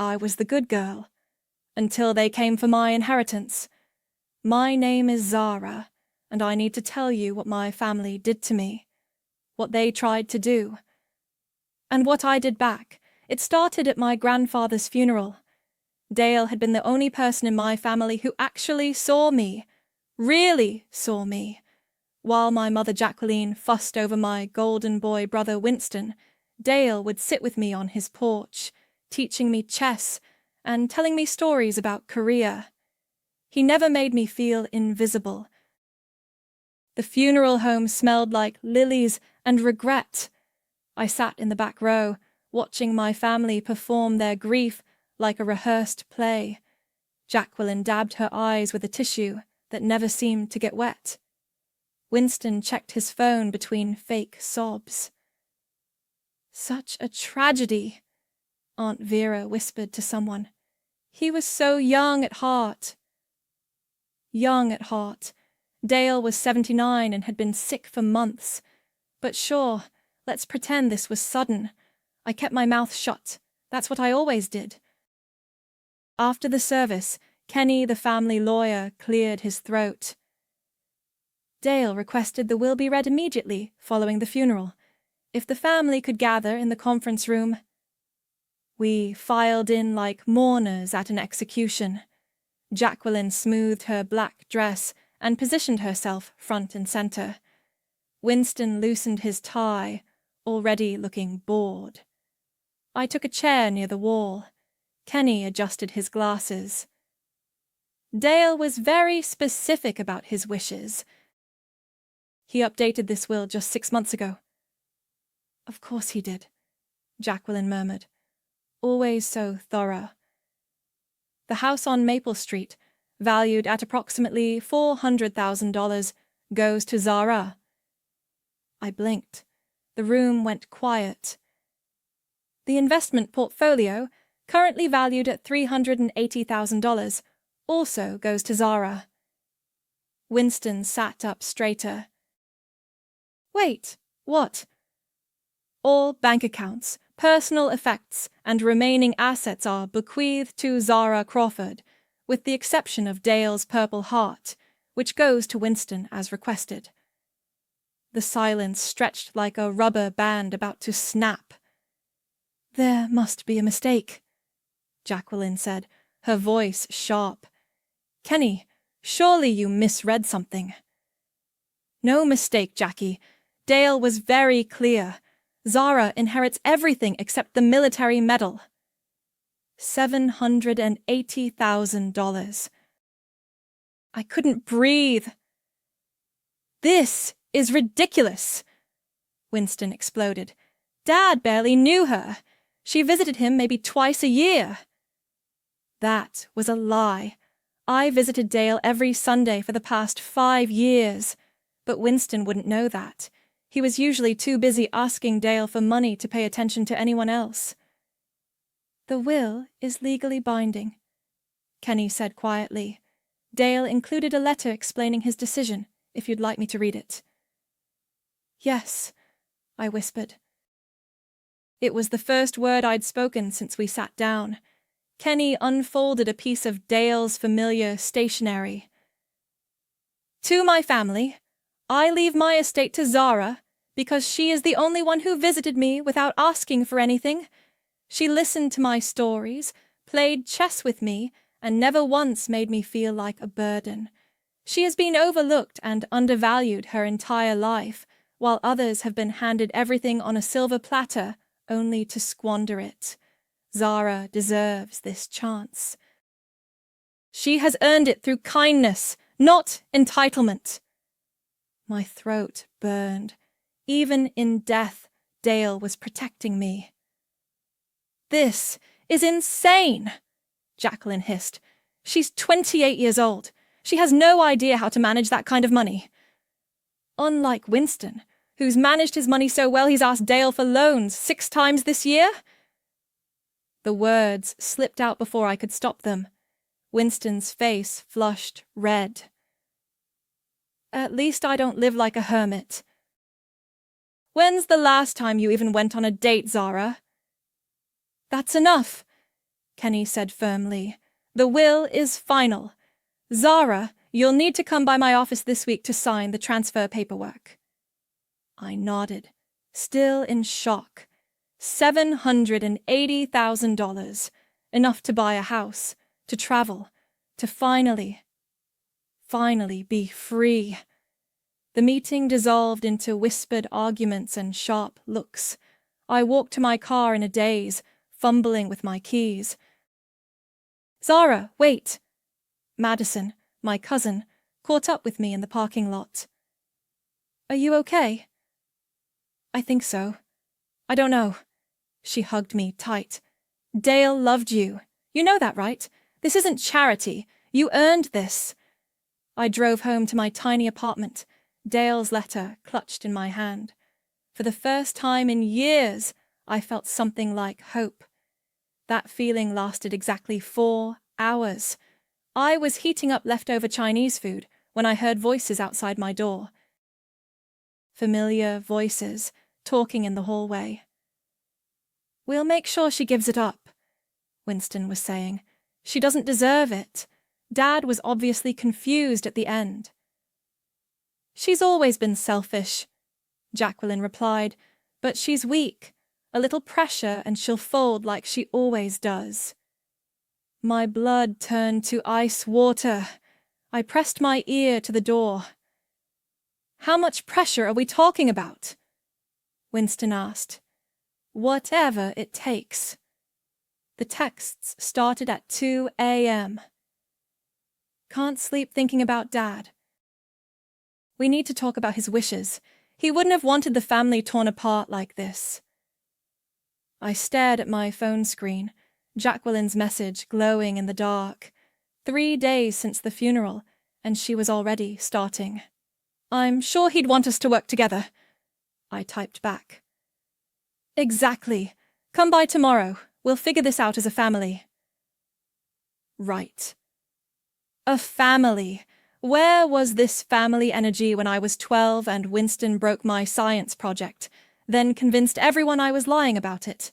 I was the good girl, until they came for my inheritance. My name is Zara, and I need to tell you what my family did to me, what they tried to do, and what I did back. It started at my grandfather's funeral. Dale had been the only person in my family who actually saw me, really saw me. While my mother Jacqueline fussed over my golden boy brother Winston, Dale would sit with me on his porch, teaching me chess and telling me stories about Korea. He never made me feel invisible. The funeral home smelled like lilies and regret. I sat in the back row, watching my family perform their grief like a rehearsed play. Jacqueline dabbed her eyes with a tissue that never seemed to get wet. Winston checked his phone between fake sobs. Such a tragedy, Aunt Vera whispered to someone. He was so young at heart. Young at heart. Dale was 79 and had been sick for months. But sure, let's pretend this was sudden. I kept my mouth shut. That's what I always did. After the service, Kenny, the family lawyer, cleared his throat. Dale requested the will be read immediately following the funeral. If the family could gather in the conference room. We filed in like mourners at an execution. Jacqueline smoothed her black dress and positioned herself front and center. Winston loosened his tie, already looking bored. I took a chair near the wall. Kenny adjusted his glasses. Dale was very specific about his wishes. He updated this will just 6 months ago. Of course he did, Jacqueline murmured. Always so thorough. The house on Maple Street, valued at approximately $400,000, goes to Zara. I blinked. The room went quiet. The investment portfolio, currently valued at $380,000, also goes to Zara. Winston sat up straighter. Wait, what? All bank accounts, personal effects, and remaining assets are bequeathed to Zara Crawford, with the exception of Dale's Purple Heart, which goes to Winston as requested. The silence stretched like a rubber band about to snap. There must be a mistake, Jacqueline said, her voice sharp. Kenny, surely you misread something. No mistake, Jackie. Dale was very clear. Zara inherits everything except the military medal. $780,000. I couldn't breathe. This is ridiculous, Winston exploded. Dad barely knew her. She visited him maybe twice a year. That was a lie. I visited Dale every Sunday for the past 5 years, but Winston wouldn't know that. He was usually too busy asking Dale for money to pay attention to anyone else. The will is legally binding, Kenny said quietly. Dale included a letter explaining his decision, if you'd like me to read it. Yes, I whispered. It was the first word I'd spoken since we sat down. Kenny unfolded a piece of Dale's familiar stationery. To my family, I leave my estate to Zara because she is the only one who visited me without asking for anything. She listened to my stories, played chess with me, and never once made me feel like a burden. She has been overlooked and undervalued her entire life, while others have been handed everything on a silver platter only to squander it. Zara deserves this chance. She has earned it through kindness, not entitlement. My throat burned. Even in death, Dale was protecting me. This is insane, Jacqueline hissed. She's 28 years old. She has no idea how to manage that kind of money. Unlike Winston, who's managed his money so well he's asked Dale for loans 6 times this year. The words slipped out before I could stop them. Winston's face flushed red. At least I don't live like a hermit. When's the last time you even went on a date, Zara? That's enough. Kenny said firmly. The will is final. Zara, you'll need to come by my office this week to sign the transfer paperwork. I nodded, still in shock. $780,000, enough to buy a house, to travel, to finally be free. The meeting dissolved into whispered arguments and sharp looks. I walked to my car in a daze, fumbling with my keys. Zara, wait! Madison, my cousin, caught up with me in the parking lot. Are you okay? I think so. I don't know. She hugged me tight. Dale loved you. You know that, right? This isn't charity. You earned this. I drove home to my tiny apartment, Dale's letter clutched in my hand. For the first time in years, I felt something like hope. That feeling lasted exactly 4 hours. I was heating up leftover Chinese food when I heard voices outside my door. Familiar voices, talking in the hallway. We'll make sure she gives it up, Winston was saying. She doesn't deserve it. Dad was obviously confused at the end. She's always been selfish, Jacqueline replied, but she's weak. A little pressure and she'll fold like she always does. My blood turned to ice water. I pressed my ear to the door. How much pressure are we talking about? Winston asked. Whatever it takes. The texts started at 2 a.m. Can't sleep thinking about Dad. We need to talk about his wishes. He wouldn't have wanted the family torn apart like this. I stared at my phone screen, Jacqueline's message glowing in the dark. 3 days since the funeral, and she was already starting. I'm sure he'd want us to work together, I typed back. Exactly. Come by tomorrow. We'll figure this out as a family. Right. A family. Where was this family energy when I was 12 and Winston broke my science project, then convinced everyone I was lying about it?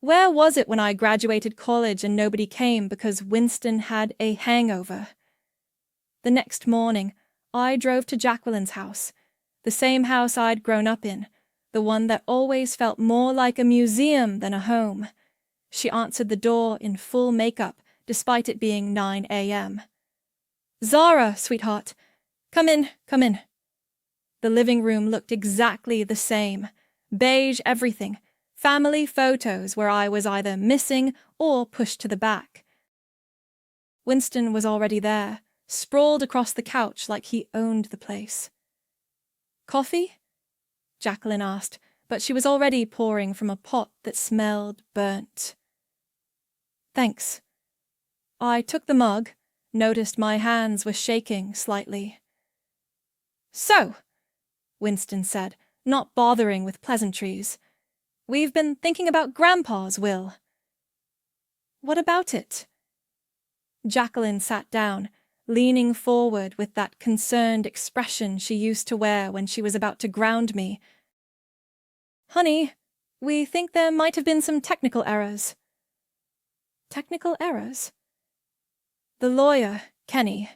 Where was it when I graduated college and nobody came because Winston had a hangover? The next morning, I drove to Jacqueline's house, the same house I'd grown up in, the one that always felt more like a museum than a home. She answered the door in full makeup, despite it being 9 a.m. Zara, sweetheart. Come in, come in. The living room looked exactly the same. Beige everything. Family photos where I was either missing or pushed to the back. Winston was already there, sprawled across the couch like he owned the place. Coffee? Jacqueline asked, but she was already pouring from a pot that smelled burnt. Thanks. I took the mug, noticed my hands were shaking slightly. So, Winston said, not bothering with pleasantries, we've been thinking about Grandpa's will. What about it? Jacqueline sat down, leaning forward with that concerned expression she used to wear when she was about to ground me. Honey, we think there might have been some technical errors. Technical errors? The lawyer, Kenny.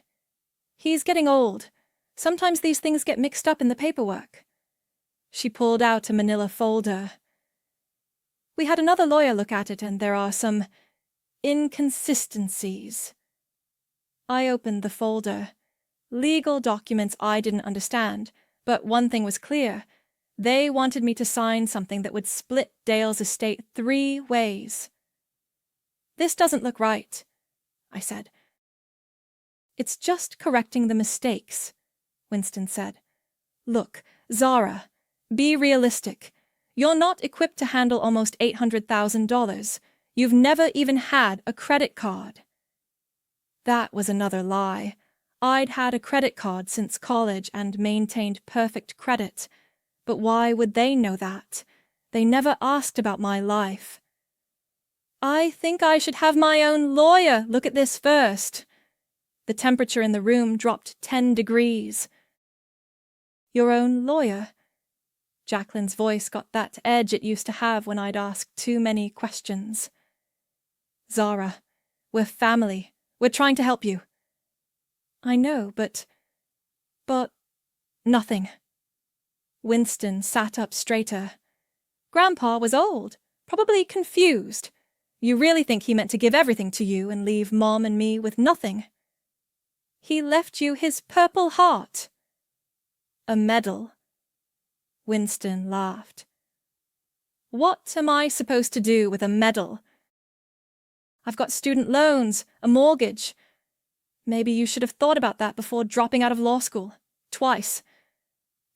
He's getting old. Sometimes these things get mixed up in the paperwork. She pulled out a manila folder. We had another lawyer look at it and there are some inconsistencies. I opened the folder. Legal documents I didn't understand, but one thing was clear. They wanted me to sign something that would split Dale's estate 3 ways. This doesn't look right, I said. It's just correcting the mistakes, Winston said. Look, Zara, be realistic. You're not equipped to handle almost $800,000. You've never even had a credit card. That was another lie. I'd had a credit card since college and maintained perfect credit. But why would they know that? They never asked about my life. I think I should have my own lawyer look at this first. The temperature in the room dropped 10 degrees. Your own lawyer? Jacqueline's voice got that edge it used to have when I'd asked too many questions. Zara, we're family. We're trying to help you. I know, but... Nothing. Winston sat up straighter. Grandpa was old, probably confused. You really think he meant to give everything to you and leave Mom and me with nothing? He left you his Purple Heart. A medal. Winston laughed. What am I supposed to do with a medal? I've got student loans, a mortgage. Maybe you should have thought about that before dropping out of law school. Twice.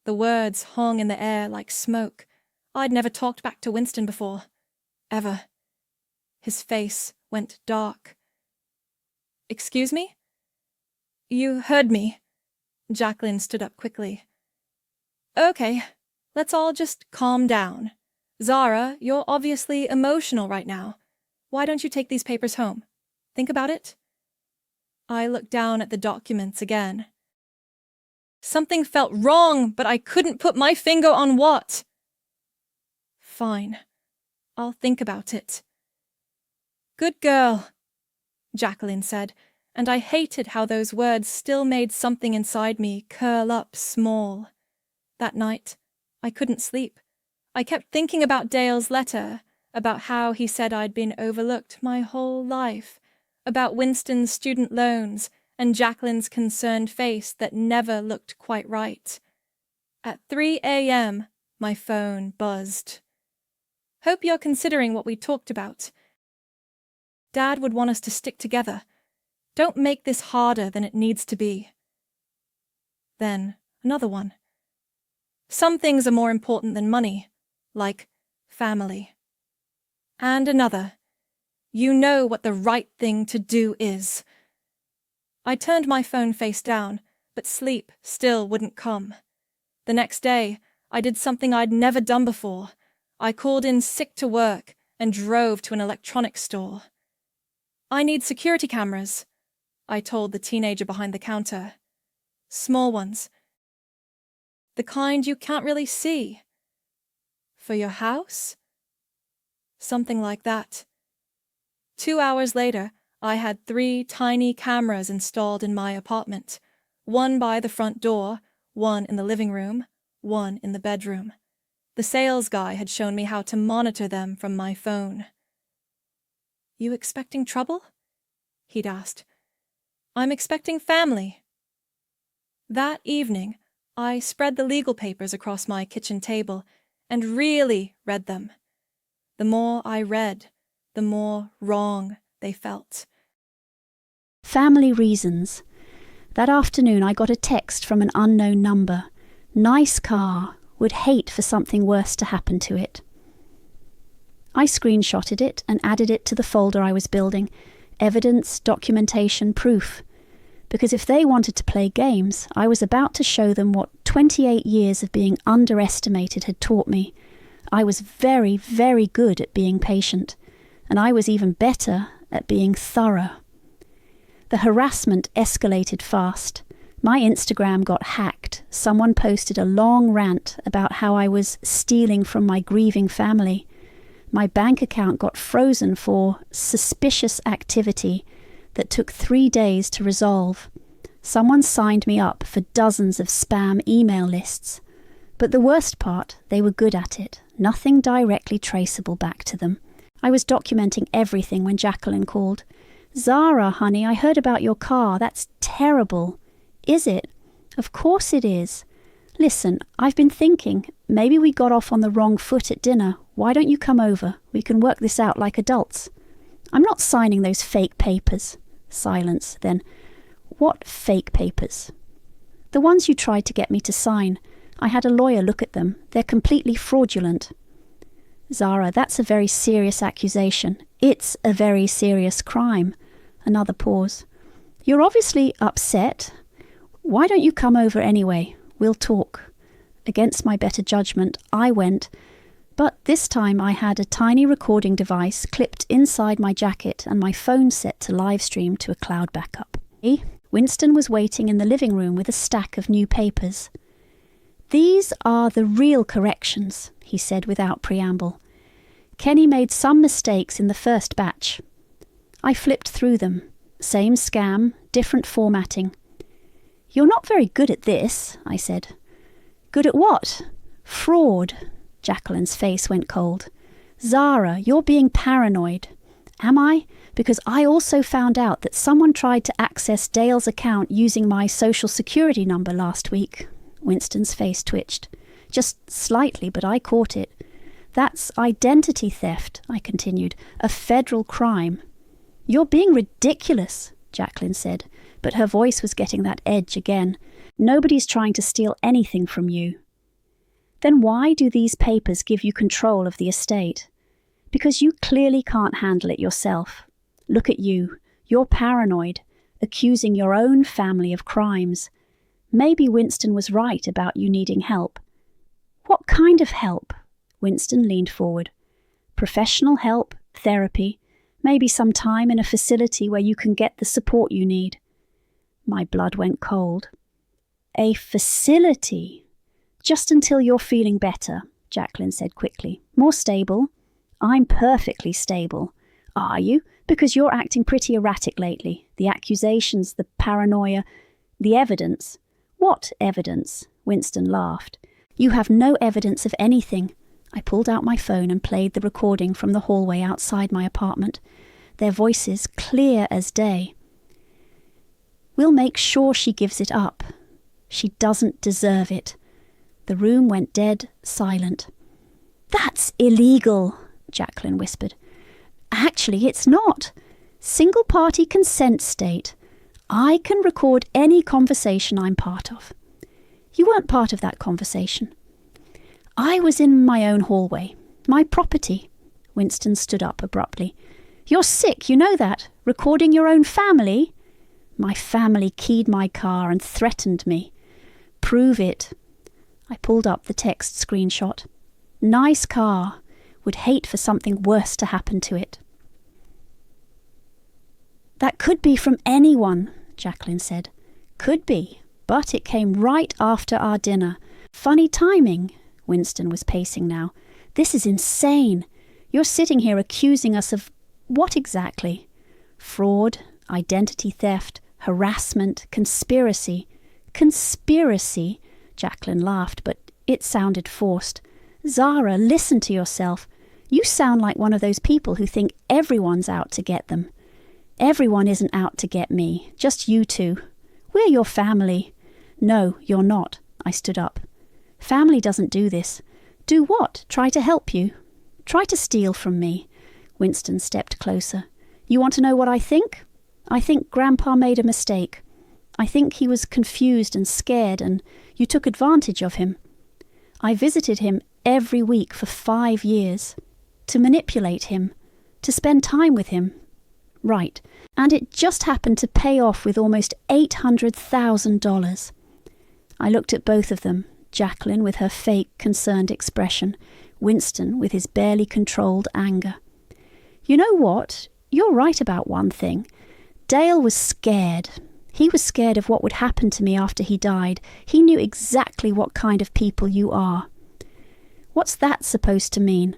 The words hung in the air like smoke. I'd never talked back to Winston before. Ever. His face went dark. Excuse me? You heard me. Jacqueline stood up quickly. Okay, let's all just calm down. Zara, you're obviously emotional right now. Why don't you take these papers home? Think about it. I looked down at the documents again. Something felt wrong, but I couldn't put my finger on what. Fine. I'll think about it. Good girl, Jacqueline said, and I hated how those words still made something inside me curl up small. That night, I couldn't sleep. I kept thinking about Dale's letter, about how he said I'd been overlooked my whole life, about Winston's student loans, and Jacqueline's concerned face that never looked quite right. At 3 a.m., my phone buzzed. Hope you're considering what we talked about. Dad would want us to stick together. Don't make this harder than it needs to be. Then another one. Some things are more important than money, like family. And another. You know what the right thing to do is. I turned my phone face down, but sleep still wouldn't come. The next day, I did something I'd never done before. I called in sick to work and drove to an electronics store. I need security cameras, I told the teenager behind the counter. Small ones. The kind you can't really see. For your house? Something like that. 2 hours later, I had 3 tiny cameras installed in my apartment, one by the front door, one in the living room, one in the bedroom. The sales guy had shown me how to monitor them from my phone. You expecting trouble? He'd asked. I'm expecting family. That evening, I spread the legal papers across my kitchen table and really read them. The more I read, the more wrong they felt. Family reasons. That afternoon I got a text from an unknown number. Nice car. Would hate for something worse to happen to it. I screenshotted it and added it to the folder I was building. Evidence, documentation, proof. Because if they wanted to play games, I was about to show them what 28 years of being underestimated had taught me. I was very, very good at being patient, and I was even better at being thorough. The harassment escalated fast. My Instagram got hacked. Someone posted a long rant about how I was stealing from my grieving family. My bank account got frozen for suspicious activity that took 3 days to resolve. Someone signed me up for dozens of spam email lists. But the worst part, they were good at it. Nothing directly traceable back to them. I was documenting everything when Jacqueline called. Zara, honey, I heard about your car. That's terrible. Is it? Of course it is. Listen, I've been thinking, maybe we got off on the wrong foot at dinner. Why don't you come over? We can work this out like adults. I'm not signing those fake papers. Silence, then. What fake papers? The ones you tried to get me to sign. I had a lawyer look at them. They're completely fraudulent. Zara, that's a very serious accusation. It's a very serious crime. Another pause. You're obviously upset. Why don't you come over anyway? We'll talk. Against my better judgment, I went, but this time I had a tiny recording device clipped inside my jacket and my phone set to live stream to a cloud backup. Winston was waiting in the living room with a stack of new papers. These are the real corrections, he said without preamble. Kenny made some mistakes in the first batch. I flipped through them. Same scam, different formatting. "You're not very good at this," I said. "Good at what?" "Fraud." Jacqueline's face went cold. "Zara, you're being paranoid." "Am I? Because I also found out that someone tried to access Dale's account using my social security number last week." Winston's face twitched. "Just slightly, but I caught it. That's identity theft," I continued. "A federal crime." "You're being ridiculous," Jacqueline said, but her voice was getting that edge again. "Nobody's trying to steal anything from you." "Then why do these papers give you control of the estate?" "Because you clearly can't handle it yourself. Look at you. You're paranoid, accusing your own family of crimes. Maybe Winston was right about you needing help." "What kind of help?" Winston leaned forward. "Professional help, therapy, maybe some time in a facility where you can get the support you need." My blood went cold. "A facility? Just until you're feeling better," Jacqueline said quickly. "More stable." "I'm perfectly stable." "Are you? Because you're acting pretty erratic lately. The accusations, the paranoia, the evidence." "What evidence?" Winston laughed. "You have no evidence of anything." I pulled out my phone and played the recording from the hallway outside my apartment, their voices clear as day. "We'll make sure she gives it up. She doesn't deserve it." The room went dead silent. "That's illegal," Jacqueline whispered. "Actually, it's not. Single-party consent state. I can record any conversation I'm part of." "You weren't part of that conversation." "I was in my own hallway. My property." Winston stood up abruptly. "You're sick, you know that. Recording your own family?" "My family keyed my car and threatened me." "Prove it." I pulled up the text screenshot. "Nice car. Would hate for something worse to happen to it." "That could be from anyone," Jacqueline said. "Could be, but it came right after our dinner. Funny timing." Winston was pacing now. "This is insane. You're sitting here accusing us of what exactly?" "Fraud, identity theft, harassment, conspiracy." "Conspiracy?" Jacqueline laughed, but it sounded forced. "Zara, listen to yourself. You sound like one of those people who think everyone's out to get them." "Everyone isn't out to get me, just you two. We're your family." "No, you're not." I stood up. "Family doesn't do this." "Do what? Try to help you?" "Try to steal from me." Winston stepped closer. "You want to know what I think? I think Grandpa made a mistake. I think he was confused and scared, and you took advantage of him. I visited him every week for 5 years. To manipulate him. To spend time with him. Right. And it just happened to pay off with almost $800,000. I looked at both of them, Jacqueline with her fake, concerned expression, Winston with his barely controlled anger. "You know what? You're right about one thing. Dale was scared. He was scared of what would happen to me after he died. He knew exactly what kind of people you are." "What's that supposed to mean?"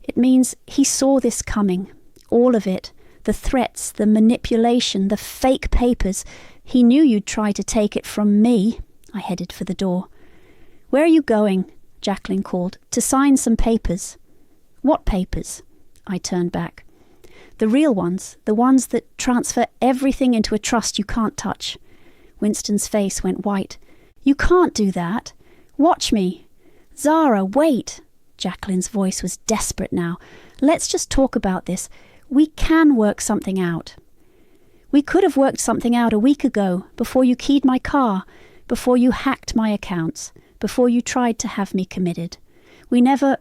"It means he saw this coming. All of it. The threats, the manipulation, the fake papers. He knew you'd try to take it from me." I headed for the door. "Where are you going?" Jacqueline called. "To sign some papers." "What papers?" I turned back. "The real ones, the ones that transfer everything into a trust you can't touch." Winston's face went white. "You can't do that. Watch me." "Zara, wait." Jacqueline's voice was desperate now. "Let's just talk about this. We can work something out." "We could have worked something out a week ago, before you keyed my car, before you hacked my accounts, before you tried to have me committed. We never...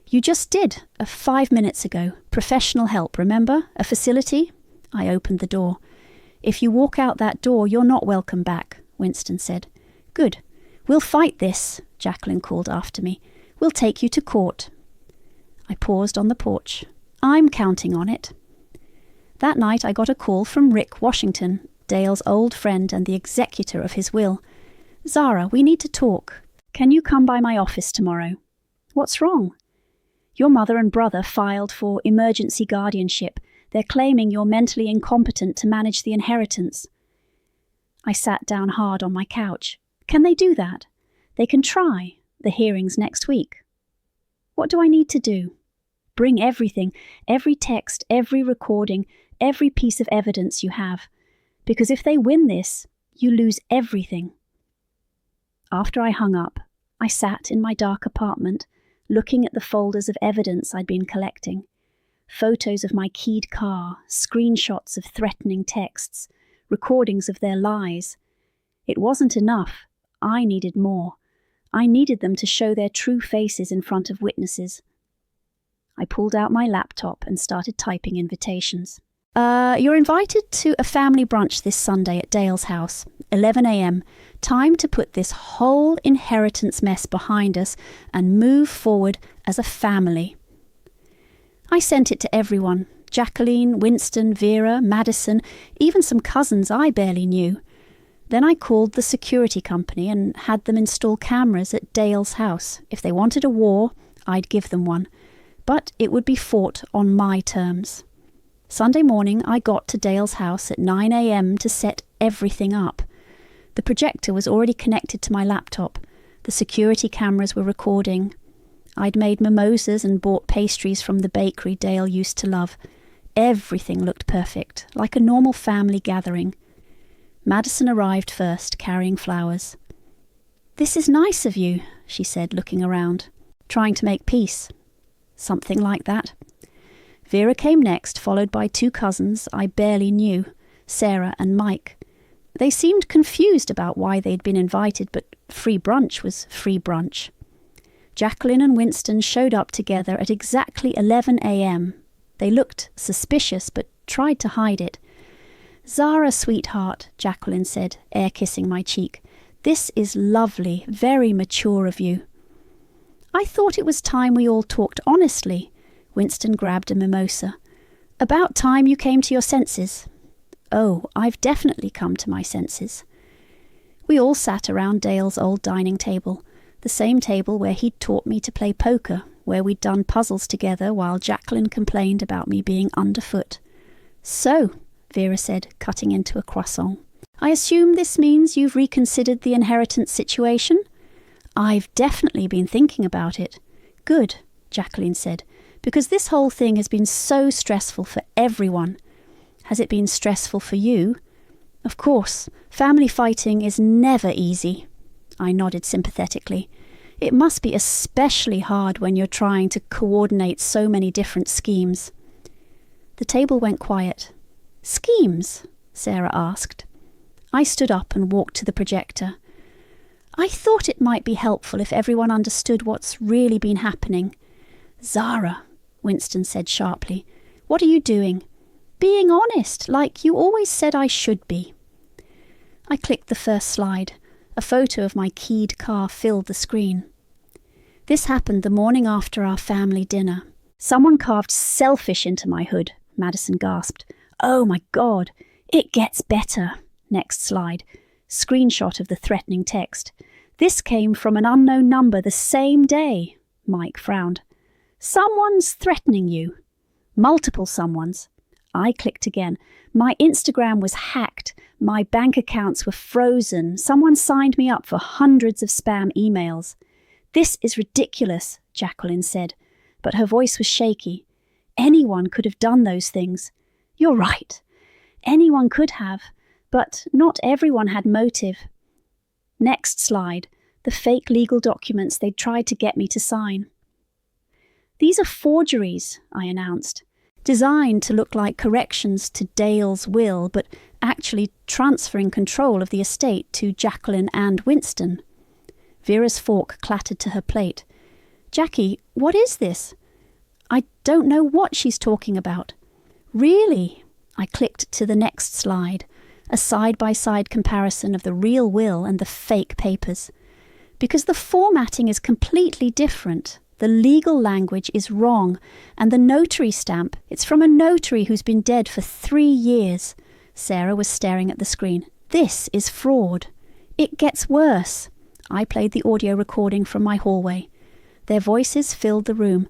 You just did, 5 minutes ago. Professional help, remember? A facility?" I opened the door. "If you walk out that door, you're not welcome back," Winston said. "Good. We'll fight this," Jacqueline called after me. "We'll take you to court." I paused on the porch. "I'm counting on it." That night I got a call from Rick Washington, Dale's old friend and the executor of his will. "Zara, we need to talk. Can you come by my office tomorrow?" "What's wrong?" "Your mother and brother filed for emergency guardianship. They're claiming you're mentally incompetent to manage the inheritance." I sat down hard on my couch. Can they do that? They can try. The hearing's next week. What do I need to do? Bring everything, every text, every recording, every piece of evidence you have. Because if they win this, you lose everything. After I hung up, I sat in my dark apartment, looking at the folders of evidence I'd been collecting. Photos of my keyed car, screenshots of threatening texts, recordings of their lies. It wasn't enough. I needed more. I needed them to show their true faces in front of witnesses. I pulled out my laptop and started typing invitations. You're invited to a family brunch this Sunday at Dale's house, 11 a.m. Time to put this whole inheritance mess behind us and move forward as a family. I sent it to everyone. Jacqueline, Winston, Vera, Madison, even some cousins I barely knew. Then I called the security company and had them install cameras at Dale's house. If they wanted a war, I'd give them one. But it would be fought on my terms. Sunday morning, I got to Dale's house at 9 a.m. to set everything up. The projector was already connected to my laptop. The security cameras were recording. I'd made mimosas and bought pastries from the bakery Dale used to love. Everything looked perfect, like a normal family gathering. Madison arrived first, carrying flowers. "This is nice of you," she said, looking around. "Trying to make peace." Something like that. Vera came next, followed by two cousins I barely knew, Sarah and Mike. They seemed confused about why they'd been invited, but free brunch was free brunch. Jacqueline and Winston showed up together at exactly 11 a.m. They looked suspicious, but tried to hide it. "Zara, sweetheart," Jacqueline said, air-kissing my cheek. "This is lovely, very mature of you." "I thought it was time we all talked honestly." Winston grabbed a mimosa. "About time you came to your senses." "Oh, I've definitely come to my senses." We all sat around Dale's old dining table, the same table where he'd taught me to play poker, where we'd done puzzles together while Jacqueline complained about me being underfoot. "So," Vera said, cutting into a croissant, "I assume this means you've reconsidered the inheritance situation?" "I've definitely been thinking about it." "Good," Jacqueline said, "because this whole thing has been so stressful for everyone." "Has it been stressful for you?" "Of course. Family fighting is never easy." I nodded sympathetically. "It must be especially hard when you're trying to coordinate so many different schemes." The table went quiet. "Schemes?" Sarah asked. I stood up and walked to the projector. "I thought it might be helpful if everyone understood what's really been happening." "Zara," Winston said sharply, "what are you doing?" "Being honest, like you always said I should be." I clicked the first slide. A photo of my keyed car filled the screen. "This happened the morning after our family dinner. Someone carved selfish into my hood," Madison gasped. "Oh my God, it gets better." Next slide. Screenshot of the threatening text. "This came from an unknown number the same day." Mike frowned. "Someone's threatening you." "Multiple someones." I clicked again. "My Instagram was hacked. My bank accounts were frozen. Someone signed me up for hundreds of spam emails." "This is ridiculous," Jacqueline said, but her voice was shaky. "Anyone could have done those things." "You're right. Anyone could have, but not everyone had motive." Next slide. The fake legal documents they'd tried to get me to sign. "These are forgeries," I announced. "Designed to look like corrections to Dale's will, but actually transferring control of the estate to Jacqueline and Winston." Vera's fork clattered to her plate. "Jackie, what is this?" "I don't know what she's talking about." "Really?" I clicked to the next slide, a side-by-side comparison of the real will and the fake papers. "Because the formatting is completely different. The legal language is wrong, and the notary stamp, it's from a notary who's been dead for 3 years. Sarah was staring at the screen. "This is fraud. It gets worse." I played the audio recording from my hallway. Their voices filled the room.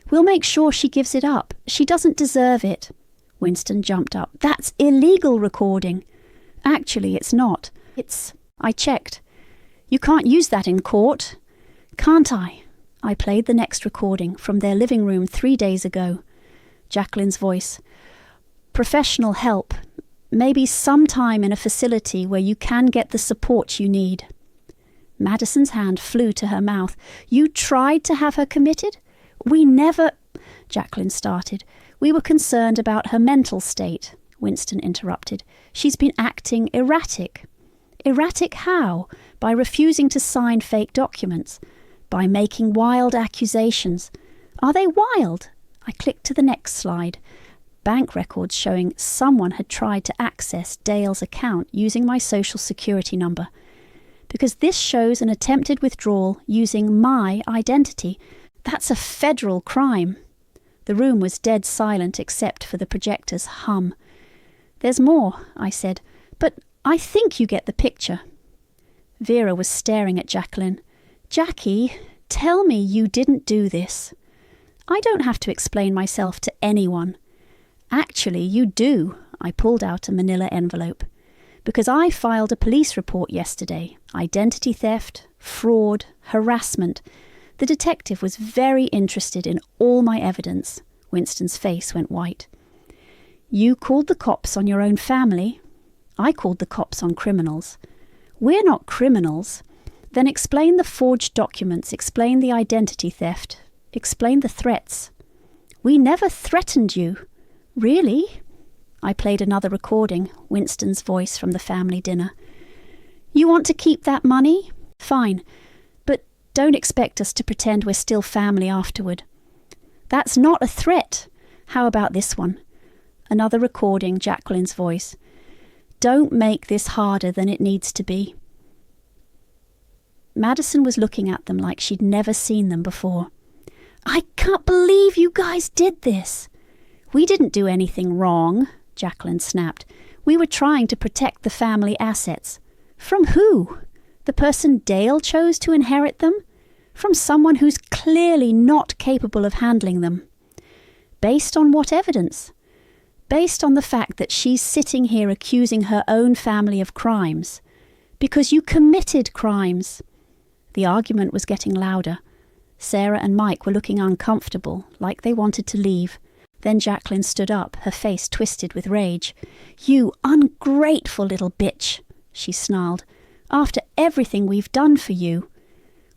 "We'll make sure she gives it up. She doesn't deserve it." Winston jumped up. That's illegal recording. Actually, it's not. I checked. You can't use that in court. Can't I? I played the next recording from their living room 3 days ago. Jacqueline's voice. Professional help. Maybe sometime in a facility where you can get the support you need. Madison's hand flew to her mouth. You tried to have her committed? We never... Jacqueline started. We were concerned about her mental state, Winston interrupted. She's been acting erratic. Erratic how? By refusing to sign fake documents. By making wild accusations. Are they wild? I clicked to the next slide. Bank records showing someone had tried to access Dale's account using my social security number. Because this shows an attempted withdrawal using my identity. That's a federal crime. The room was dead silent except for the projector's hum. There's more, I said, but I think you get the picture. Vera was staring at Jacqueline. Jackie, tell me you didn't do this. I don't have to explain myself to anyone. Actually, you do. I pulled out a manila envelope. Because I filed a police report yesterday. Identity theft, fraud, harassment. The detective was very interested in all my evidence. Winston's face went white. You called the cops on your own family. I called the cops on criminals. We're not criminals. Then explain the forged documents, explain the identity theft, explain the threats. We never threatened you. Really? I played another recording, Winston's voice from the family dinner. You want to keep that money? Fine. But don't expect us to pretend we're still family afterward. That's not a threat. How about this one? Another recording, Jacqueline's voice. Don't make this harder than it needs to be. Madison was looking at them like she'd never seen them before. I can't believe you guys did this. We didn't do anything wrong, Jacqueline snapped. We were trying to protect the family assets. From who? The person Dale chose to inherit them? From someone who's clearly not capable of handling them. Based on what evidence? Based on the fact that she's sitting here accusing her own family of crimes. Because you committed crimes. The argument was getting louder. Sarah and Mike were looking uncomfortable, like they wanted to leave. Then Jacqueline stood up, her face twisted with rage. You ungrateful little bitch, she snarled. After everything we've done for you.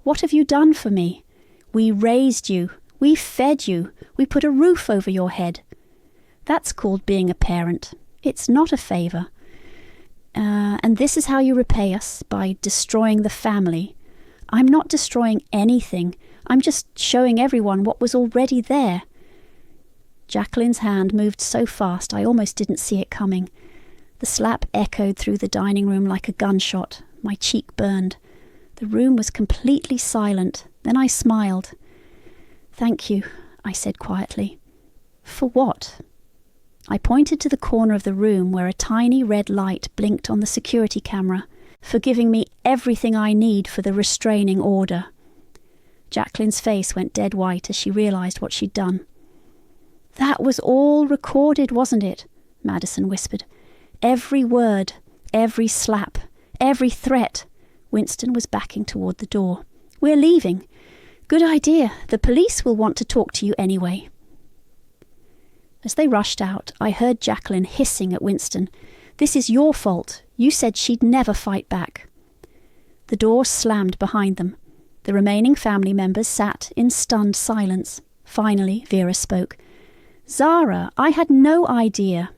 What have you done for me? We raised you. We fed you. We put a roof over your head. That's called being a parent. It's not a favour. And this is how you repay us, by destroying the family. I'm not destroying anything. I'm just showing everyone what was already there. Jacqueline's hand moved so fast I almost didn't see it coming. The slap echoed through the dining room like a gunshot. My cheek burned. The room was completely silent. Then I smiled. Thank you, I said quietly. For what? I pointed to the corner of the room where a tiny red light blinked on the security camera, for giving me everything I need for the restraining order. Jacqueline's face went dead white as she realised what she'd done. That was all recorded, wasn't it? Madison whispered. Every word, every slap, every threat. Winston was backing toward the door. We're leaving. Good idea. The police will want to talk to you anyway. As they rushed out, I heard Jacqueline hissing at Winston. This is your fault. You said she'd never fight back. The door slammed behind them. The remaining family members sat in stunned silence. Finally, Vera spoke. Zara, I had no idea.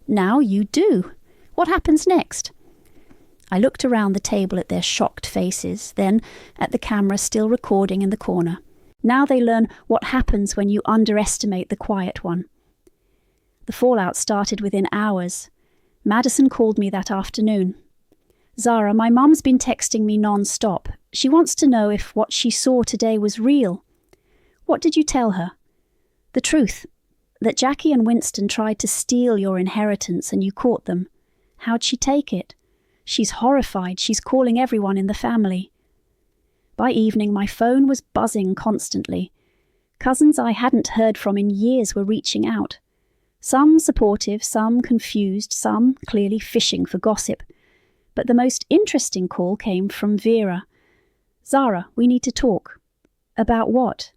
Now you do. What happens next? I looked around the table at their shocked faces, then at the camera still recording in the corner. Now they learn what happens when you underestimate the quiet one. The fallout started within hours. Madison called me that afternoon. Zara, my mum's been texting me non-stop. She wants to know if what she saw today was real. What did you tell her? The truth. That Jackie and Winston tried to steal your inheritance and you caught them. How'd she take it? She's horrified. She's calling everyone in the family. By evening, my phone was buzzing constantly. Cousins I hadn't heard from in years were reaching out. Some supportive, some confused, some clearly fishing for gossip. But the most interesting call came from Vera. "Zara, we need to talk." "About what?"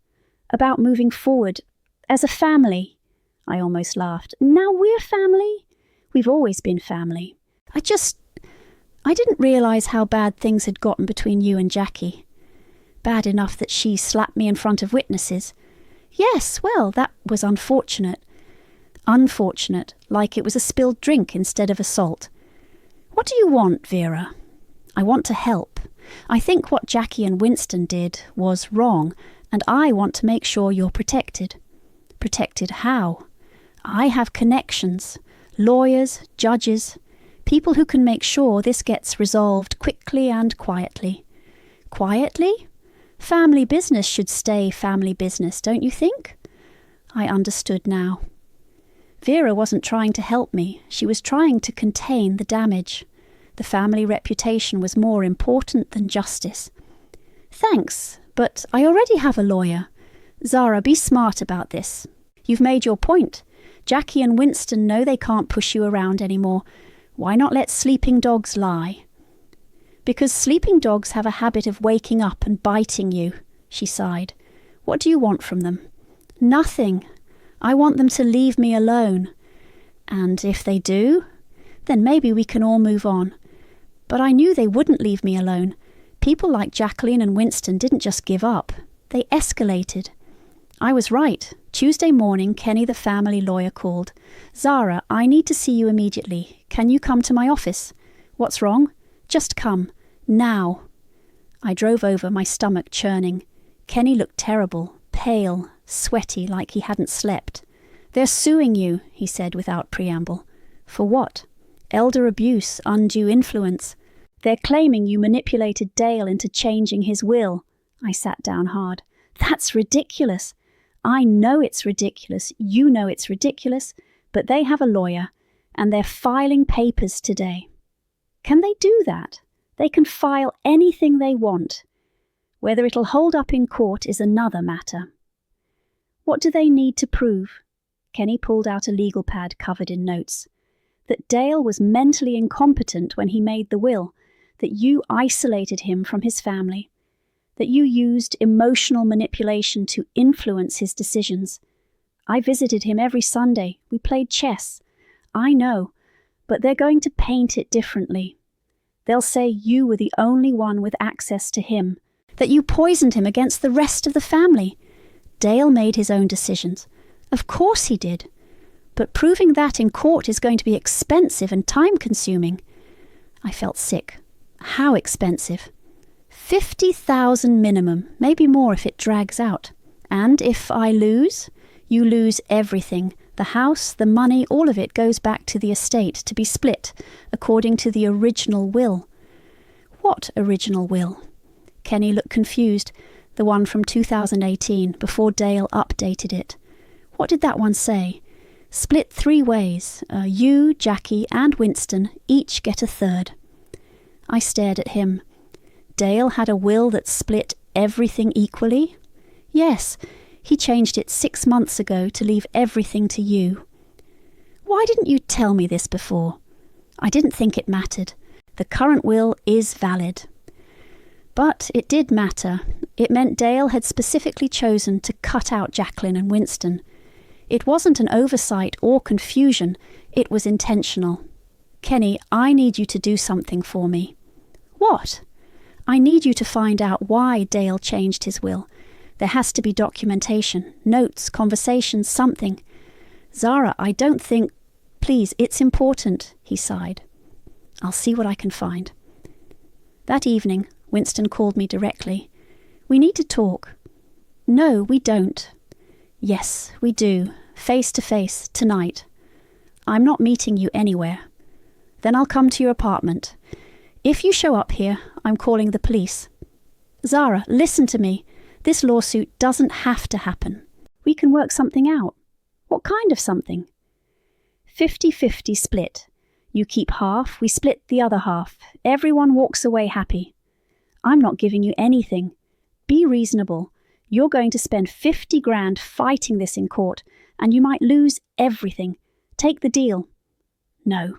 "About moving forward. As a family." I almost laughed. "Now we're family?" "We've always been family. I didn't realise how bad things had gotten between you and Jackie. Bad enough that she slapped me in front of witnesses." "Yes, well, that was unfortunate." "Unfortunate, like it was a spilled drink instead of assault." "What do you want, Vera?" "I want to help. I think what Jackie and Winston did was wrong, and I want to make sure you're protected." "Protected how?" "I have connections, lawyers, judges, people who can make sure this gets resolved quickly and quietly." "Quietly? Family business should stay family business, don't you think?" I understood now. Vera wasn't trying to help me, she was trying to contain the damage. The family reputation was more important than justice. "Thanks, but I already have a lawyer. Zara, be smart about this. You've made your point. Jackie and Winston know they can't push you around anymore. Why not let sleeping dogs lie?" "Because sleeping dogs have a habit of waking up and biting you," she sighed. "What do you want from them?" "Nothing. I want them to leave me alone. And if they do, then maybe we can all move on. But I knew they wouldn't leave me alone. People like Jacqueline and Winston didn't just give up. They escalated. I was right. Tuesday morning, Kenny, the family lawyer, called. "Zara, I need to see you immediately. Can you come to my office?" "What's wrong?" "Just come. Now." I drove over, my stomach churning. Kenny looked terrible, pale, sweaty, like he hadn't slept. "They're suing you," he said without preamble. "For what?" "Elder abuse, undue influence. They're claiming you manipulated Dale into changing his will." I sat down hard. "That's ridiculous. I know it's ridiculous, you know it's ridiculous, but they have a lawyer, and they're filing papers today." "Can they do that?" "They can file anything they want. Whether it'll hold up in court is another matter." "What do they need to prove?" Kenny pulled out a legal pad covered in notes. "That Dale was mentally incompetent when he made the will, that you isolated him from his family, that you used emotional manipulation to influence his decisions. I visited him every Sunday. We played chess. I know, but they're going to paint it differently. They'll say you were the only one with access to him, that you poisoned him against the rest of the family. Dale made his own decisions. Of course he did. But proving that in court is going to be expensive and time-consuming." I felt sick. How expensive? 50,000 minimum, maybe more if it drags out. And if I lose, you lose everything. The house, the money, all of it goes back to the estate to be split according to the original will. "What original will?" Kenny looked confused. "The one from 2018, before Dale updated it." "What did that one say?" "Split 3 ways. You, Jackie, and Winston each get a third." I stared at him. Dale had a will that split everything equally? "Yes, he changed it 6 months ago to leave everything to you." "Why didn't you tell me this before?" "I didn't think it mattered. The current will is valid." But it did matter. It meant Dale had specifically chosen to cut out Jacqueline and Winston. It wasn't an oversight or confusion, it was intentional. "Kenny, I need you to do something for me." "What?" "I need you to find out why Dale changed his will. There has to be documentation, notes, conversations, something." "Zara, I don't think—" "Please, it's important," he sighed. "I'll see what I can find." That evening, Winston called me directly. "We need to talk." "No, we don't." "Yes, we do. Face to face, tonight." "I'm not meeting you anywhere." "Then I'll come to your apartment. If you show up here, I'm calling the police." "Zara, listen to me. This lawsuit doesn't have to happen. We can work something out." "What kind of something?" 50-50 split. You keep half, we split the other half. Everyone walks away happy." "I'm not giving you anything. Be reasonable. You're going to spend 50 grand fighting this in court, and you might lose everything. Take the deal. No.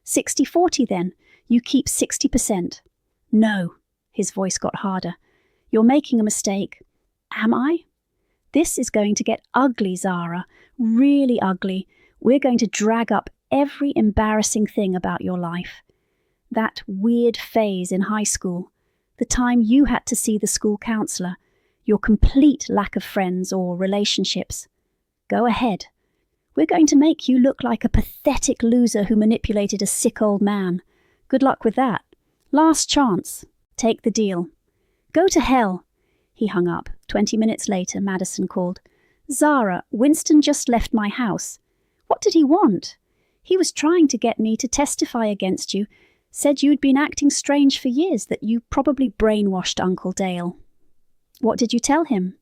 60-40 then. You keep 60%. No. His voice got harder. You're making a mistake. Am I? This is going to get ugly, Zara. Really ugly. We're going to drag up every embarrassing thing about your life. That weird phase in high school, the time you had to see the school counselor, your complete lack of friends or relationships. Go ahead. We're going to make you look like a pathetic loser who manipulated a sick old man. Good luck with that. Last chance. Take the deal. Go to hell. He hung up. 20 minutes later, Madison called. Zara, Winston just left my house. What did he want? He was trying to get me to testify against you. Said you'd been acting strange for years, that you probably brainwashed Uncle Dale. What did you tell him?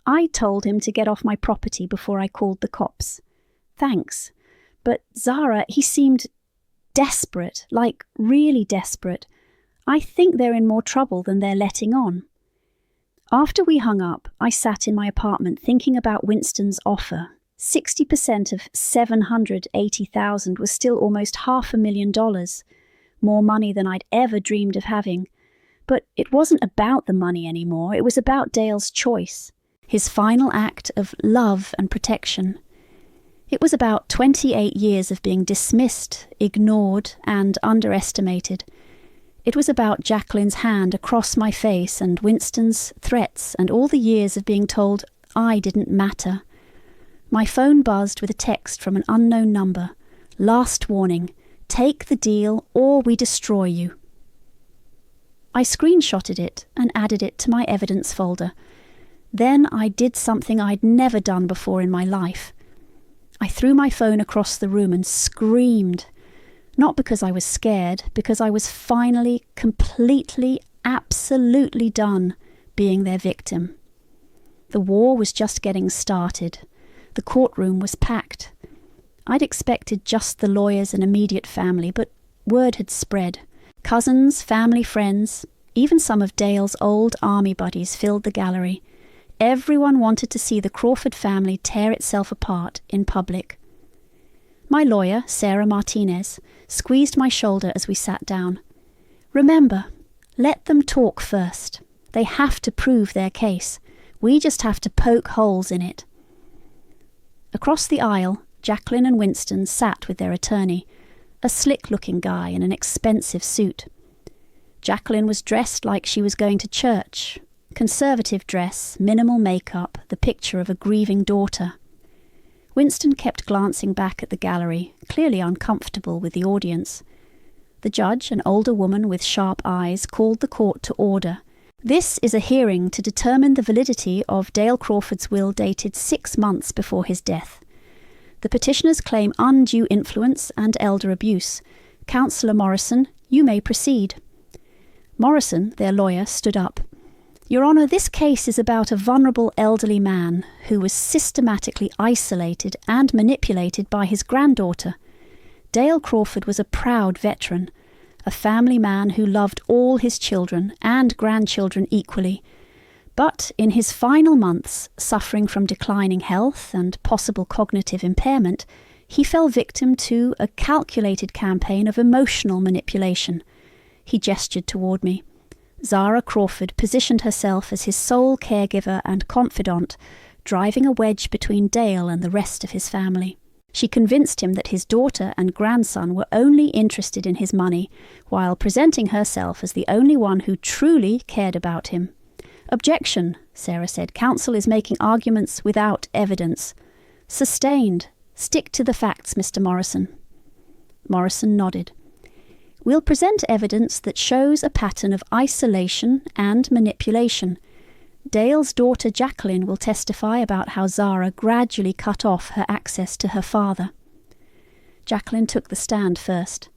I told him to get off my property before I called the cops. Thanks. But Zara, he seemed desperate, like really desperate. I think they're in more trouble than they're letting on. After we hung up, I sat in my apartment thinking about Winston's offer. 60% of $780,000 was still almost $500,000, more money than I'd ever dreamed of having. But it wasn't about the money anymore, it was about Dale's choice, his final act of love and protection. It was about 28 years of being dismissed, ignored, and underestimated. It was about Jacqueline's hand across my face and Winston's threats and all the years of being told I didn't matter. My phone buzzed with a text from an unknown number. Last warning. Take the deal or we destroy you. I screenshotted it and added it to my evidence folder. Then I did something I'd never done before in my life. I threw my phone across the room and screamed. Not because I was scared, because I was finally, completely, absolutely done being their victim. The war was just getting started. The courtroom was packed. I'd expected just the lawyers and immediate family, but word had spread. Cousins, family, friends, even some of Dale's old army buddies filled the gallery. Everyone wanted to see the Crawford family tear itself apart in public. My lawyer, Sarah Martinez, squeezed my shoulder as we sat down. Remember, let them talk first. They have to prove their case. We just have to poke holes in it. Across the aisle, Jacqueline and Winston sat with their attorney, a slick-looking guy in an expensive suit. Jacqueline was dressed like she was going to church. Conservative dress, minimal makeup, the picture of a grieving daughter. Winston kept glancing back at the gallery, clearly uncomfortable with the audience. The judge, an older woman with sharp eyes, called the court to order. This is a hearing to determine the validity of Dale Crawford's will dated 6 months before his death. The petitioners claim undue influence and elder abuse. Councillor Morrison, you may proceed. Morrison, their lawyer, stood up. Your Honour, this case is about a vulnerable elderly man who was systematically isolated and manipulated by his granddaughter. Dale Crawford was a proud veteran, a family man who loved all his children and grandchildren equally. But in his final months, suffering from declining health and possible cognitive impairment, he fell victim to a calculated campaign of emotional manipulation. He gestured toward me. Zara Crawford positioned herself as his sole caregiver and confidant, driving a wedge between Dale and the rest of his family. She convinced him that his daughter and grandson were only interested in his money, while presenting herself as the only one who truly cared about him. Objection, Sarah said. Counsel is making arguments without evidence. Sustained. Stick to the facts, Mr. Morrison. Morrison nodded. We'll present evidence that shows a pattern of isolation and manipulation. Dale's daughter Jacqueline will testify about how Zara gradually cut off her access to her father. Jacqueline took the stand first.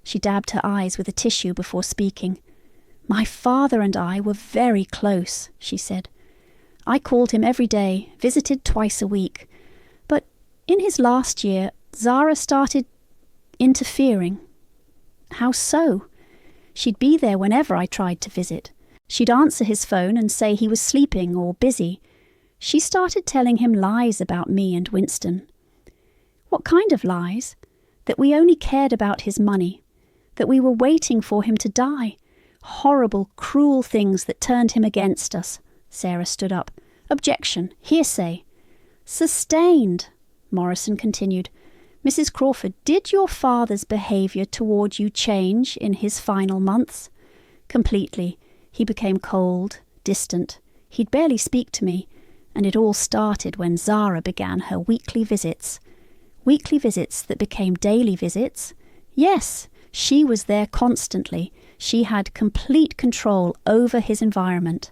She dabbed her eyes with a tissue before speaking. My father and I were very close, she said. I called him every day, visited twice a week. But in his last year, Zara started interfering. How so? She'd be there whenever I tried to visit. She'd answer his phone and say he was sleeping or busy. She started telling him lies about me and Winston. What kind of lies? That we only cared about his money, that we were waiting for him to die. Horrible, cruel things that turned him against us. Sarah stood up. Objection. Hearsay. Sustained, Morrison continued. Mrs. Crawford, did your father's behaviour toward you change in his final months? Completely. He became cold, distant. He'd barely speak to me, and it all started when Zara began her weekly visits. Weekly visits that became daily visits? Yes, she was there constantly. She had complete control over his environment.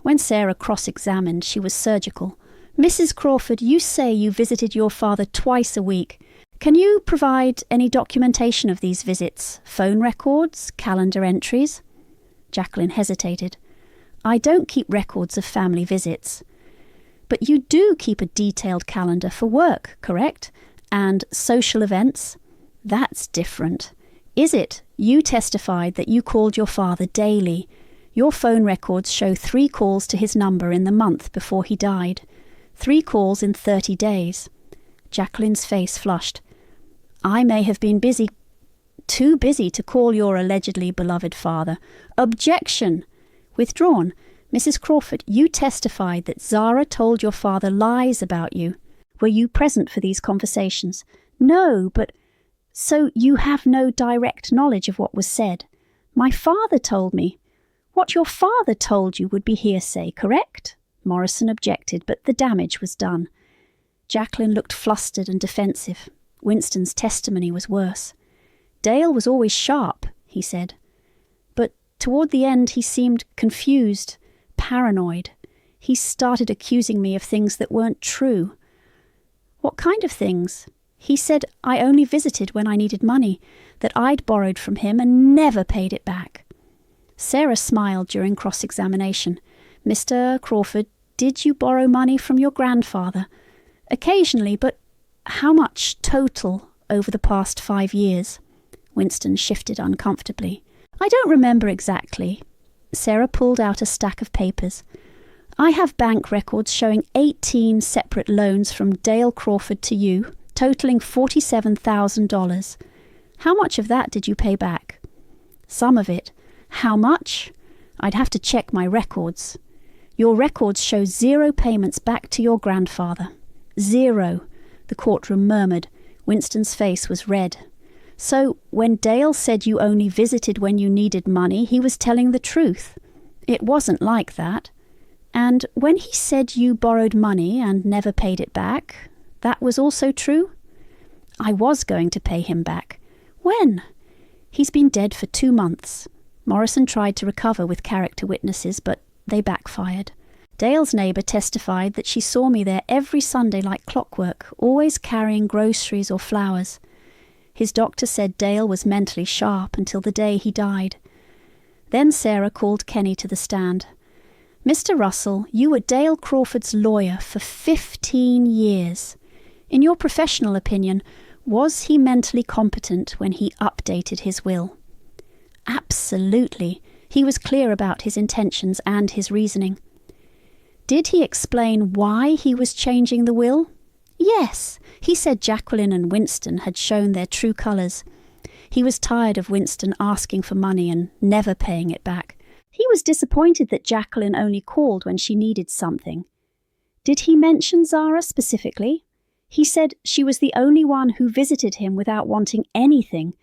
When Sarah cross-examined, she was surgical. Mrs. Crawford, you say you visited your father twice a week. Can you provide any documentation of these visits? Phone records? Calendar entries? Jacqueline hesitated. I don't keep records of family visits. But you do keep a detailed calendar for work, correct? And social events? That's different. Is it? You testified that you called your father daily. Your phone records show 3 calls to his number in the month before he died. 3 calls in 30 days. Jacqueline's face flushed. I may have been busy, too busy to call your allegedly beloved father. Objection! Withdrawn. Mrs. Crawford, you testified that Zara told your father lies about you. Were you present for these conversations? No, but... So you have no direct knowledge of what was said. My father told me. What your father told you would be hearsay, correct? Morrison objected, but the damage was done. Jacqueline looked flustered and defensive. Winston's testimony was worse. Dale was always sharp, he said. But toward the end he seemed confused, paranoid. He started accusing me of things that weren't true. What kind of things? He said I only visited when I needed money, that I'd borrowed from him and never paid it back. Sarah smiled during cross-examination. Mr. Crawford, did you borrow money from your grandfather? Occasionally, but how much total over the past 5 years? Winston shifted uncomfortably. I don't remember exactly. Sarah pulled out a stack of papers. I have bank records showing 18 separate loans from Dale Crawford to you, totaling $47,000. How much of that did you pay back? Some of it. How much? I'd have to check my records. Your records show 0 payments back to your grandfather. 0, the courtroom murmured. Winston's face was red. So, when Dale said you only visited when you needed money, he was telling the truth. It wasn't like that. And when he said you borrowed money and never paid it back, that was also true? I was going to pay him back. When? He's been dead for 2 months. Morrison tried to recover with character witnesses, but they backfired. Dale's neighbour testified that she saw me there every Sunday like clockwork, always carrying groceries or flowers. His doctor said Dale was mentally sharp until the day he died. Then Sarah called Kenny to the stand. Mr. Russell, you were Dale Crawford's lawyer for 15 years. In your professional opinion, was he mentally competent when he updated his will? Absolutely. He was clear about his intentions and his reasoning. Did he explain why he was changing the will? Yes. He said Jacqueline and Winston had shown their true colours. He was tired of Winston asking for money and never paying it back. He was disappointed that Jacqueline only called when she needed something. Did he mention Zara specifically? He said she was the only one who visited him without wanting anything,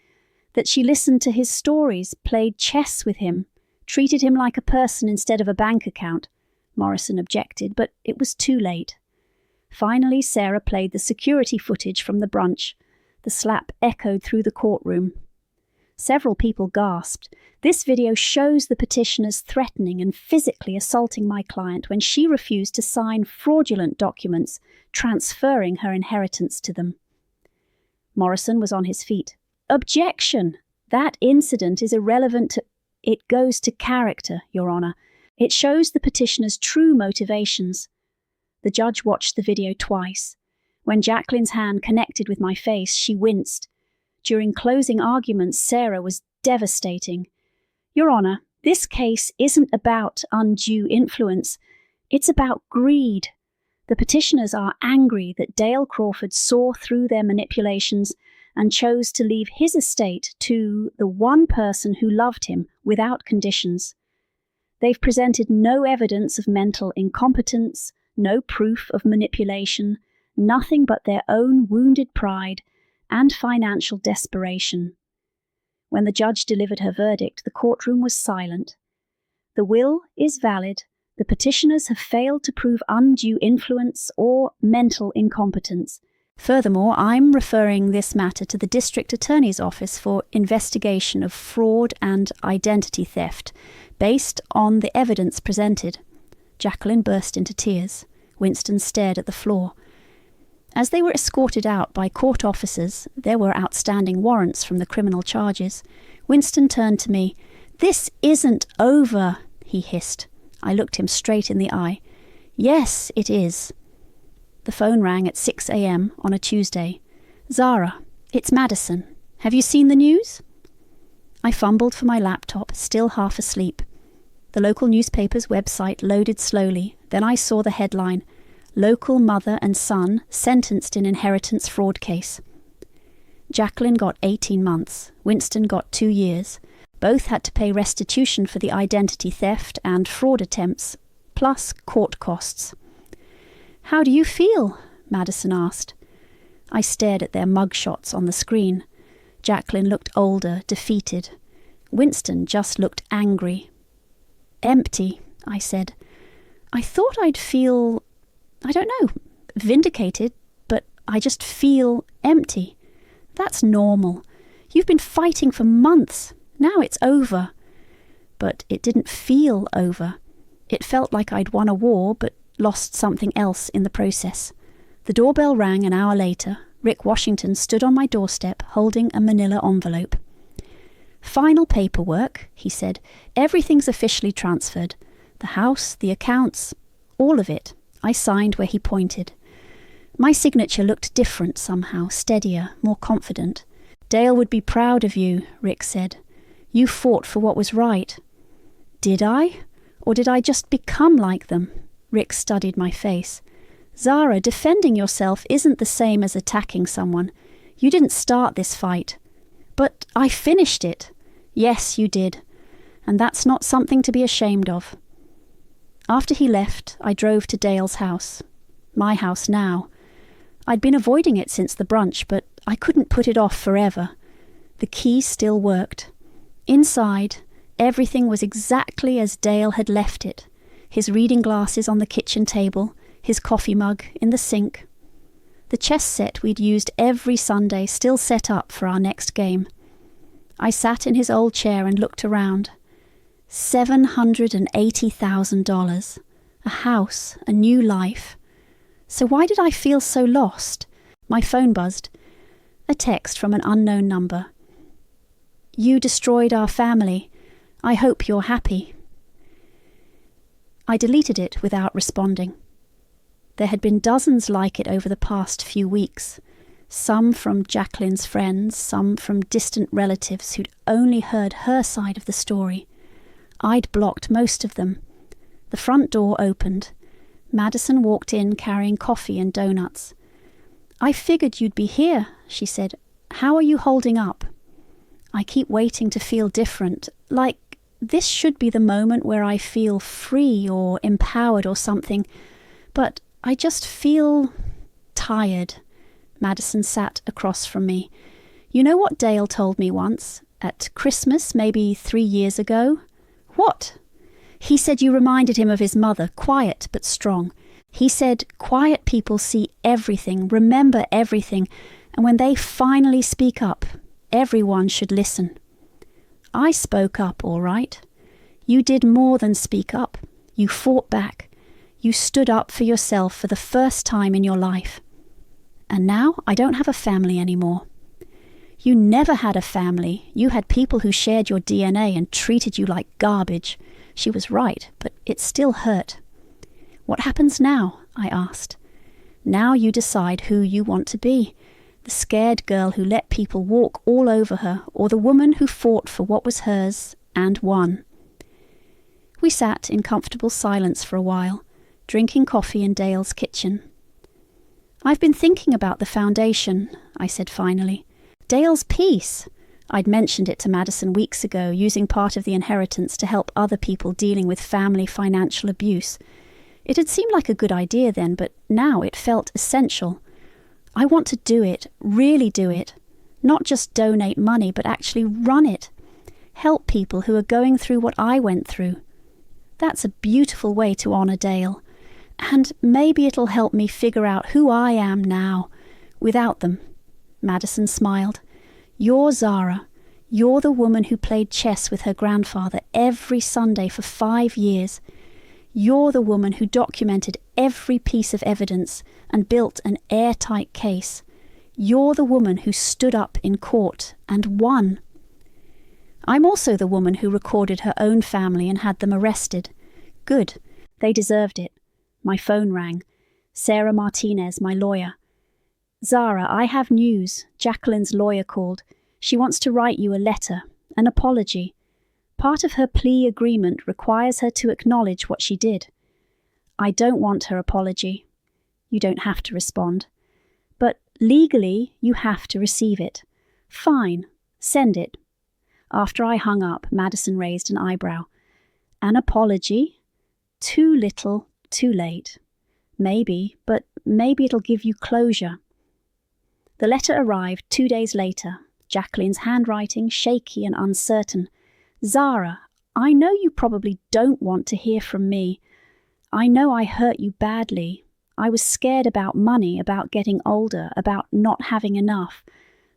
that she listened to his stories, played chess with him, treated him like a person instead of a bank account. Morrison objected, but it was too late. Finally, Sarah played the security footage from the brunch. The slap echoed through the courtroom. Several people gasped. This video shows the petitioners threatening and physically assaulting my client when she refused to sign fraudulent documents transferring her inheritance to them. Morrison was on his feet. Objection! That incident is irrelevant to... It goes to character, Your Honour. It shows the petitioner's true motivations. The judge watched the video twice. When Jacqueline's hand connected with my face, she winced. During closing arguments, Sarah was devastating. Your Honour, this case isn't about undue influence. It's about greed. The petitioners are angry that Dale Crawford saw through their manipulations and chose to leave his estate to the one person who loved him without conditions. They've presented no evidence of mental incompetence, no proof of manipulation, nothing but their own wounded pride and financial desperation. When the judge delivered her verdict, the courtroom was silent. The will is valid. The petitioners have failed to prove undue influence or mental incompetence. Furthermore, I'm referring this matter to the District Attorney's Office for investigation of fraud and identity theft, based on the evidence presented. Jacqueline burst into tears. Winston stared at the floor. As they were escorted out by court officers, there were outstanding warrants from the criminal charges. Winston turned to me. "This isn't over," he hissed. I looked him straight in the eye. "Yes, it is." The phone rang at 6 a.m. on a Tuesday. "Zara, it's Madison. Have you seen the news?" I fumbled for my laptop, still half asleep. The local newspaper's website loaded slowly. Then I saw the headline, "Local mother and son sentenced in inheritance fraud case." Jacqueline got 18 months. Winston got 2 years. Both had to pay restitution for the identity theft and fraud attempts, plus court costs. "How do you feel?" Madison asked. I stared at their mugshots on the screen. Jacqueline looked older, defeated. Winston just looked angry. "Empty," I said. "I thought I'd feel, I don't know, vindicated, but I just feel empty. That's normal. You've been fighting for months. Now it's over." But it didn't feel over. It felt like I'd won a war, but lost something else in the process. The doorbell rang an hour later. Rick Washington stood on my doorstep holding a manila envelope. "Final paperwork," he said. "Everything's officially transferred. The house, the accounts, all of it." I signed where he pointed. My signature looked different somehow, steadier, more confident. "Dale would be proud of you," Rick said. "You fought for what was right." "Did I? Or did I just become like them?" Rick studied my face. "Zara, defending yourself isn't the same as attacking someone. You didn't start this fight." "But I finished it." "Yes, you did. And that's not something to be ashamed of." After he left, I drove to Dale's house. My house now. I'd been avoiding it since the brunch, but I couldn't put it off forever. The key still worked. Inside, everything was exactly as Dale had left it. His reading glasses on the kitchen table, his coffee mug in the sink. The chess set we'd used every Sunday still set up for our next game. I sat in his old chair and looked around. $780,000. A house, a new life. So why did I feel so lost? My phone buzzed. A text from an unknown number. "You destroyed our family. I hope you're happy." I deleted it without responding. There had been dozens like it over the past few weeks. Some from Jacqueline's friends, some from distant relatives who'd only heard her side of the story. I'd blocked most of them. The front door opened. Madison walked in carrying coffee and donuts. "I figured you'd be here," she said. "How are you holding up?" I keep waiting to feel different, like this should be the moment where I feel free or empowered or something, but I just feel tired. Madison sat across from me. "You know what Dale told me once, at Christmas maybe 3 years ago?" "What?" "He said you reminded him of his mother, quiet but strong. He said quiet people see everything, remember everything, and when they finally speak up, everyone should listen." I spoke up, all right. You did more than speak up. You fought back. You stood up for yourself for the first time in your life. And now I don't have a family anymore. You never had a family. You had people who shared your DNA and treated you like garbage. She was right, but it still hurt. "What happens now?" I asked. "Now you decide who you want to be. The scared girl who let people walk all over her, or the woman who fought for what was hers and won." We sat in comfortable silence for a while. drinking coffee in Dale's kitchen. "I've been thinking about the foundation," I said finally. "Dale's piece." I'd mentioned it to Madison weeks ago, using part of the inheritance to help other people dealing with family financial abuse. It had seemed like a good idea then, but now it felt essential. I want to do it, really do it. Not just donate money, but actually run it. Help people who are going through what I went through. That's a beautiful way to honour Dale. And maybe it'll help me figure out who I am now, without them. Madison smiled. "You're Zara. You're the woman who played chess with her grandfather every Sunday for 5 years. You're the woman who documented every piece of evidence and built an airtight case. You're the woman who stood up in court and won. I'm also the woman who recorded her own family and had them arrested. Good. They deserved it." My phone rang. Sarah Martinez, my lawyer. "Zara, I have news. Jacqueline's lawyer called. She wants to write you a letter, an apology. Part of her plea agreement requires her to acknowledge what she did." "I don't want her apology." "You don't have to respond. But legally, you have to receive it." "Fine. Send it." After I hung up, Madison raised an eyebrow. "An apology? Too little, too late. Maybe, but maybe it'll give you closure." The letter arrived 2 days later, Jacqueline's handwriting shaky and uncertain. "Zara, I know you probably don't want to hear from me. I know I hurt you badly. I was scared about money, about getting older, about not having enough.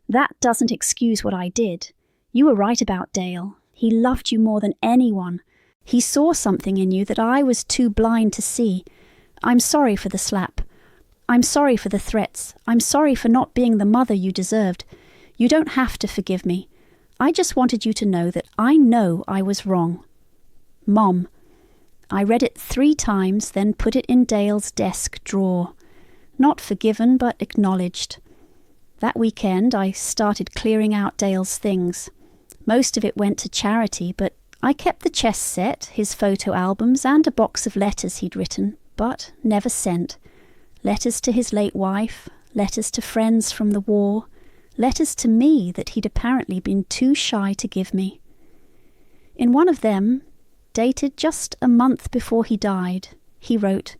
That doesn't excuse what I did. You were right about Dale. He loved you more than anyone. He saw something in you that I was too blind to see. I'm sorry for the slap. I'm sorry for the threats. I'm sorry for not being the mother you deserved. You don't have to forgive me. I just wanted you to know that I know I was wrong. Mom." I read it 3 times, then put it in Dale's desk drawer. Not forgiven, but acknowledged. That weekend, I started clearing out Dale's things. Most of it went to charity, but I kept the chess set, his photo albums, and a box of letters he'd written, but never sent. Letters to his late wife, letters to friends from the war, letters to me that he'd apparently been too shy to give me. In one of them, dated just a month before he died, he wrote,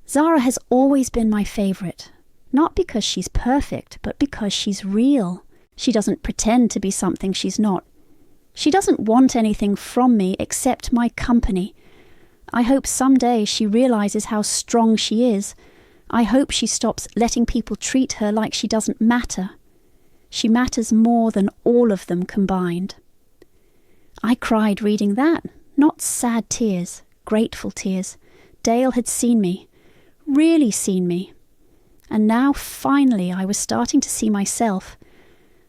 "Zara has always been my favourite, not because she's perfect, but because she's real. She doesn't pretend to be something she's not. She doesn't want anything from me except my company. I hope someday she realises how strong she is. I hope she stops letting people treat her like she doesn't matter. She matters more than all of them combined." I cried reading that, not sad tears, grateful tears. Dale had seen me, really seen me. And now, finally, I was starting to see myself.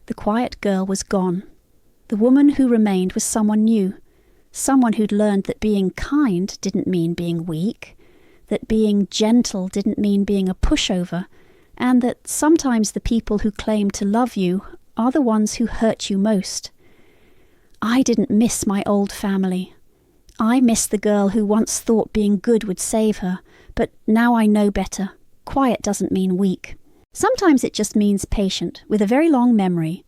The quiet girl was gone. The woman who remained was someone new, someone who'd learned that being kind didn't mean being weak, that being gentle didn't mean being a pushover, and that sometimes the people who claim to love you are the ones who hurt you most. I didn't miss my old family. I missed the girl who once thought being good would save her, but now I know better. Quiet doesn't mean weak. Sometimes it just means patient, with a very long memory,